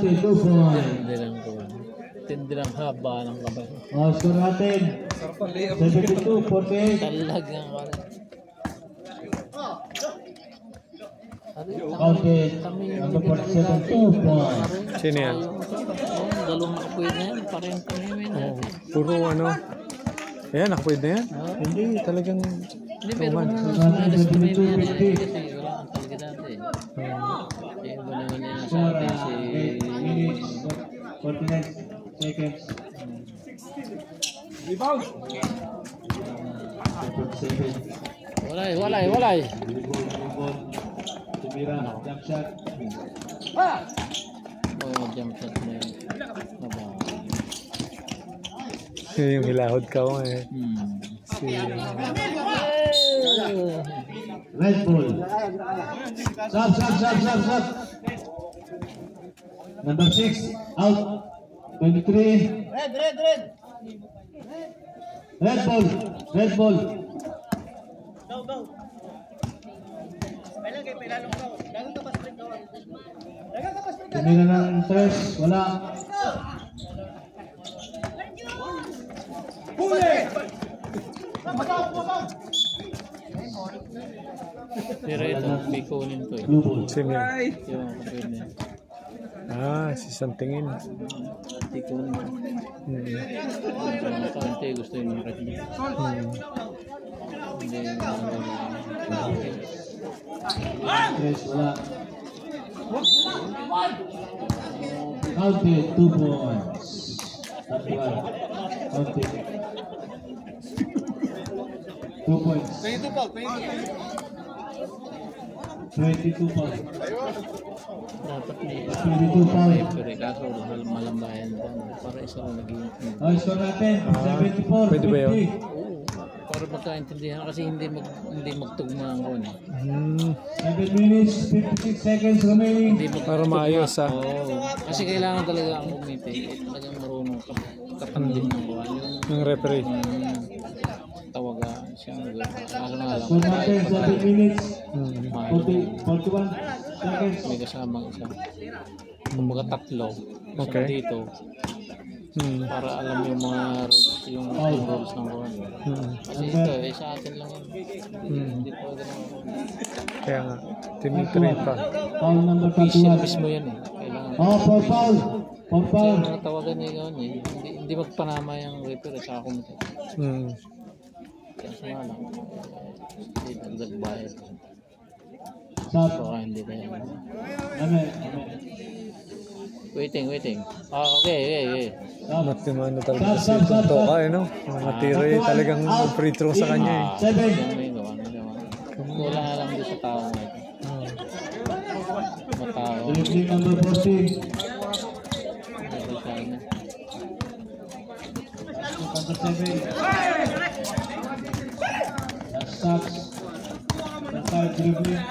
2 points. Tindi lang haba ng kamay. Score natin. 72-48. Talagang Counted. Number 47, 2 points. Sino yan? Dalawang nakapuwid na yan. Parang kami na. Puro ano? Ayan, nakapuwid na yan? Hindi, talagang... Hindi, pero kung malas kami na yan. Kasi wala kang talaga dati. Eh, wala nga na sa atin si... 49 seconds. Rebound. Walay. Tumira, jump shot. Oh, jump shot na yun. Yung hilahod ka ko eh. Si... Red Bull. Stop. Number 6, out. 23. Red Bull. Go. Pailalong go. Dagang ka pa straight go. Tumira ng 3, wala. Pero ito, may kunin to eh. Blue Bull. Sino yan? Yung kapatid niya. Si Santingin. Hindi kunin. Ang kaunti gusto yung makat niya. Hindi Tres, wala. Counted, 2 points. Counted. 2 points. 22 points. dapat may 22 points. pero kaso malambayan doon para isa lang naging Score natin, 74. Pwede ba yun? para magkaintindihan kasi hindi magtugma ang kon. 7 minutes, 56 seconds remaining. Para maayos Kasi kailangan talaga ang umiti. Talagang marunong kapandin ng buwan. Yung referee. Tawagan siya. Kaso nga lang. Score natin, 7 minutes, 41 seconds. May kasamang isa. Kumbaga tatlo. Okay. Dito. Para alam yung mga rules, yung rules ng buwan. Kasi ito sa atin lang yun. Hindi pa ganun. Kaya nga, tinitrain pa. Foul number Official 31. mismo yan eh. Kailangan. For foul. For foul. Kaya mga tawagan niya yun eh. Hindi magpanama yung referee sa komite. Kasi nga lang. Hindi nagdagbayad. Stop. Baka hindi na yan. Amen. Waiting. Okay. Matimano talaga si Toka no? Matira talagang free throw sa kanya 7. Wala na lang doon sa tao na ito. Matao. Dribbling number 14. Number 7. That's sucks. That's dribbling.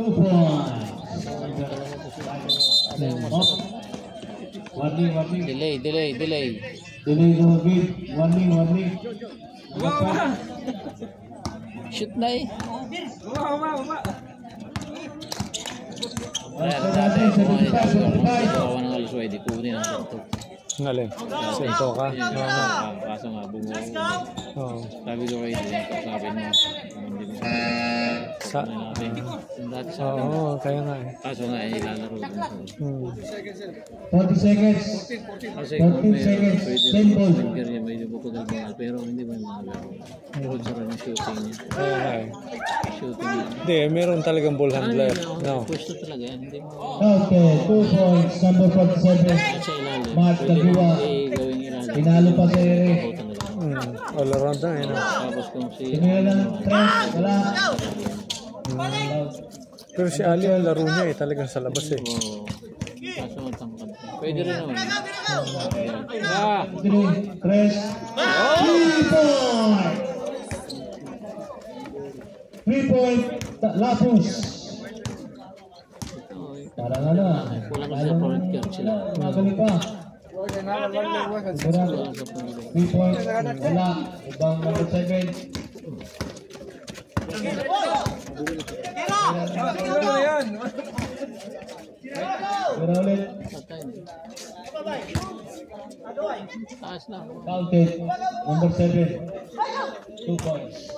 2 points. Warning. Delay. Delay the game. Warning. Shoot na eh. Ayan, dati kung ano gawa ng alusway, di kunin ang ito. Ngalin, si Toka. Kaso nga, bumuo. Sabi ko kayo, sabi mo, hindi mo Sa... dati sa akin. Oo, kaya nga eh. Kaso nga, ilalaro din sa 40 seconds. kasi 14 kung may seconds. pwede 10 balls. finger niya, may bukod ng bangal, pero hindi mo yung mga laro. Bukod sa rin yung shooting niya. Kaya nga eh. Shooting niya. Hindi, meron talagang ball handler. No. Pwesto talaga yan, hindi mo. Okay, 2 points. Number 47. Sa ilalim. Mark Pwede mo Tagiwa. gawing ilalim. Pinalo pa si Eric. Oo, talaga. All around na eh. No? Tapos kung si... Tumira ng 3. Wala. Pero si Ali, ang laro niya eh. Talagang sa labas eh. Oo. Kaso matangkad. Pwede rin naman. 3. 3 point. Lapus. Parang ano ah. Kulang sa point guard sila. Magaling pa. 3 point. Wala. Ibang number 7. Tira ulit. Patay na. Taas na. Counted. Number 7. 2 points.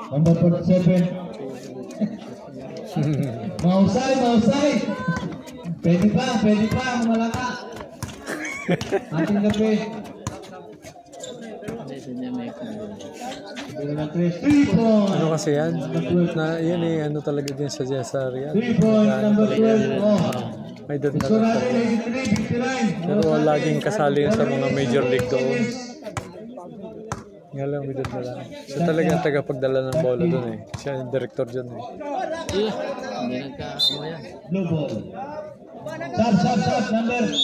Number 47. Mahusay, mahusay. Pwede pa, malaka. Ating gabi. Medyo niya may kung. Pero na 3 points. Ano kasi yan? Na, yan eh, ano talaga din sa Riyadh. 3 points, number 12. Oh. May doon na So lang. natin 83, 59. Pero laging kasali yun sa mga major league doon. Nga lang, may doon na lang. Siya talaga ang tagapagdala ng bola doon eh. Siya yung director dyan eh. Iya. Hindi nagkakawa yan. Blue ball. Sub, number.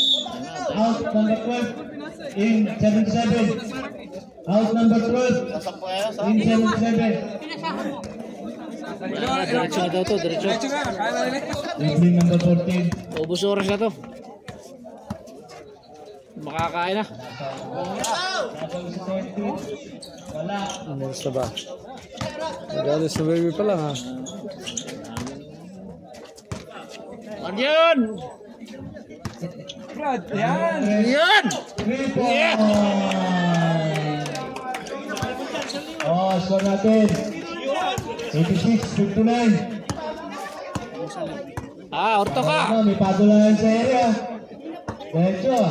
Out, number 12. In 77. Out, number 12. In 77. Diretso na daw to, diretso. Evening number 14. Ubus oras na to. Makakain na. Wala. Ano sa ba? Regalo sa baby pa lang ha. Arjun! Yan! 3 points. Oh, score natin. 86, 59. Orto ka! Ano, may padulayan sa area. Diretso.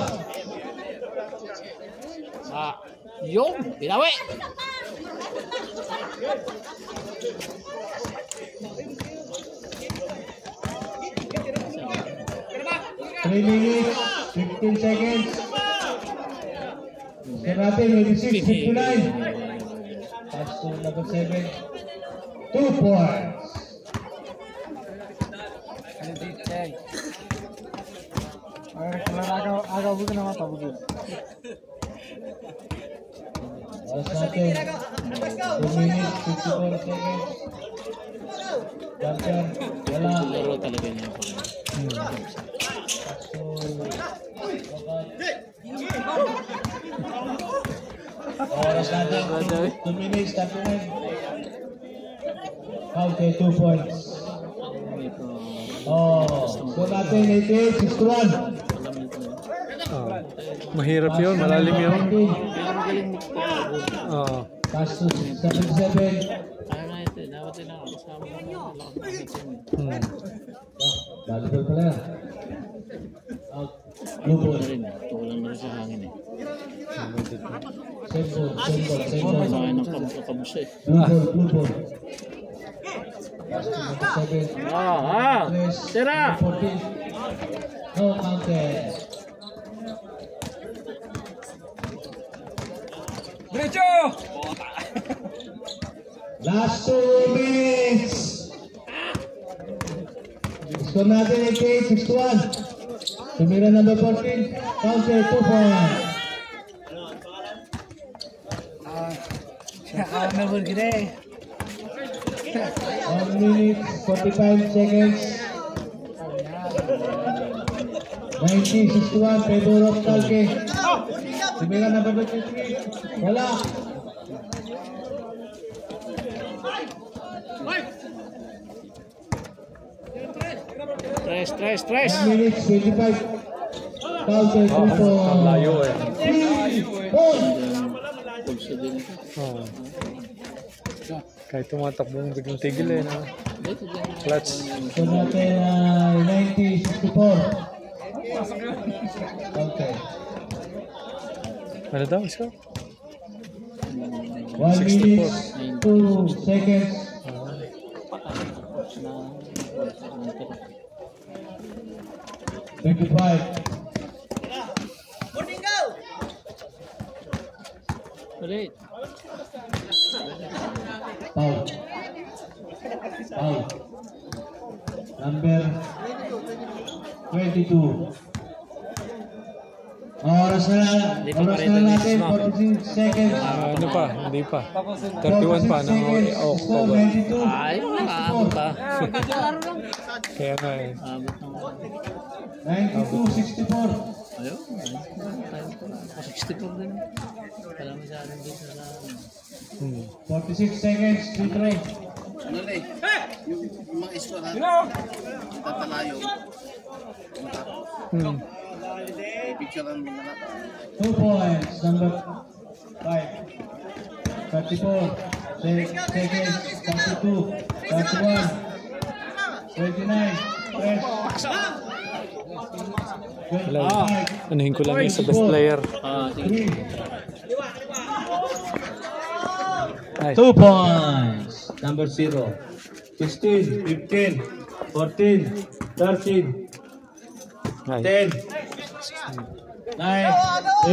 Yung! Pinawi! Three minutes, 15 seconds. Score natin, 86, 59. Pass to number 7. 2 points. Oras natin, 2 minutes, 54 seconds. Champion, wala. Laro talaga niya. Oras natin, 2 minutes, 39. Okay, 2 points. Oh, score natin, 88, 61. Oh. Mahirap yun, malalim yun. Oo. Pass to 77. Ano na ito? Dapat din ako kasama ko. Volleyball pala. Out. Blue ball. Tulang na rin sa hangin eh. Same ball. Kakain ng kabuso eh. Blue ball. Pass to number 7. Tira! 14. No counted. Diretso! Last 2 minutes. Score natin 88, 61. Tumira number 14. Counted 2 points. Number 1 minute, 45 seconds. 1961, Pedro Rostalke. Tumira number 23. Wala. Stress! 1 minute, 25. Counted 2 Ang points. layo eh. 3 points. Pulso din ito. Oo. Kahit tumatakbong biglang tigil eh. No? Clutch. Score natin 90-64. Okay. Ano daw? Isko? 1 minute, 2 seconds. 25. Ulit. Foul. Number 22. Oras na natin, 46 seconds. Ano pa? Hindi pa. 31 pa ng October. 92. Ay, nakaabot pa. Kaya nga eh. Abot ng 92-64. Ayun, tayo ko lang. 64 din. Wala masyadong dito sa... 46 seconds, free throw. Ano na eh? Yung mga isko na tatalayo. Picture mo na natin. 2 points, number 5. 34 seconds, 32, 31, 29, press. Wala. Anuhin ko lang yung sa best player. Sige. 2 points, number 0. 16, 15, 14, 13, Ay. 10, 9,